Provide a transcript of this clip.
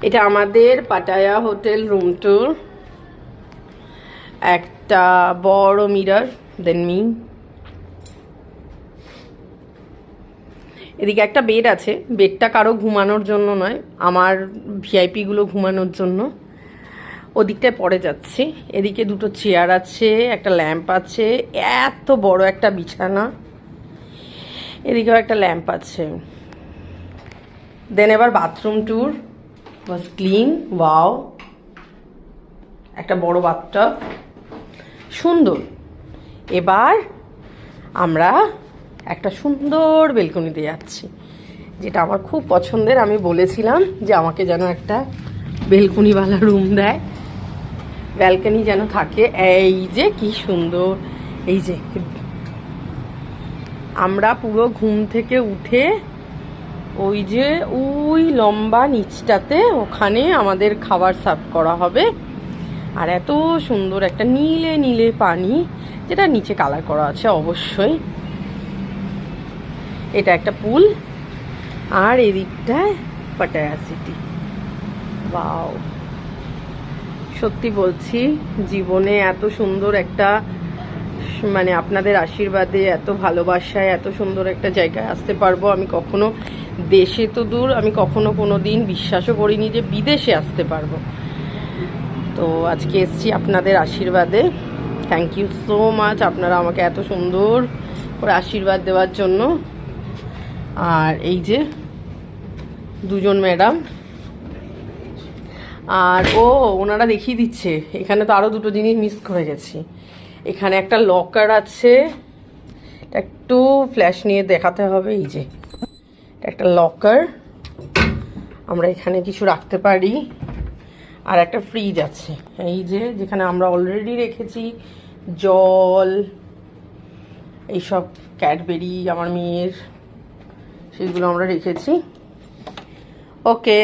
এটা আমাদের Pattaya hotel room tour. একটা বড় মিরর, দেন মি। এদিকে একটা বেড আছে, বেডটা কারো ঘুমানোর জন্য নয়, আমার ভিআইপি গুলো ঘুমানোর জন্য। ওদিকটায় পরে যাচ্ছি। এদিকে দুটো চেয়ার আছে, একটা ল্যাম্প আছে, এত বড় একটা বিছানা। এদিকেও একটা ল্যাম্প আছে। দেন এবার বাথরুম ট্যুর। ওয়াজ ক্লিন, ওয়াও, একটা বড় বাথটব, সুন্দর। এবার আমরা একটা সুন্দর বেলকনিতে যাচ্ছি, যেটা আমার খুব পছন্দের। আমি বলেছিলাম যে আমাকে যেন একটা বেলকনিওয়ালা রুম দেয়, ব্যালকনি যেন থাকে। এই যে কি সুন্দর, এই যে আমরা পুরো ঘুম থেকে উঠে ওই যে ওই লম্বা নিচটাতে, ওখানে আমাদের খাবার সার্ভ করা হবে। আর এত সুন্দর একটা নীলে নীলে পানি, যেটা নিচে কালার করা আছে অবশ্যই। এটা একটা পুল, আর এদিকটায় পাটায়া সিটি। ওয়াও, সত্যি বলছি, জীবনে এত সুন্দর একটা, মানে আপনাদের আশীর্বাদে, এত ভালোবাসায় এত সুন্দর একটা জায়গায় আসতে পারবো আমি কখনো, দেশে তো দূর, আমি কখনো কোনো দিন বিশ্বাসও করিনি যে বিদেশে আসতে পারবো। তো আজকে এসছি আপনাদের আশীর্বাদে। থ্যাংক ইউ সো মাচ, আপনারা আমাকে এত সুন্দর করে আশীর্বাদ দেওয়ার জন্য। আর এই যে দুজন ম্যাডাম, আর ওনারা দেখিয়ে দিচ্ছে। এখানে তো আরও দুটো জিনিস মিস করে গেছি। এখানে একটা লকার আছে, একটু ফ্ল্যাশ নিয়ে দেখাতে হবে। এই যে একটা লকার, আমরা এখানে কিছু রাখতে পারি। আর একটা ফ্রিজ আছে, এই যে, যেখানে আমরা অলরেডি রেখেছি জল, এইসব ক্যাডবেরি আমার মেয়ের, সেগুলো আমরা রেখেছি। ওকে।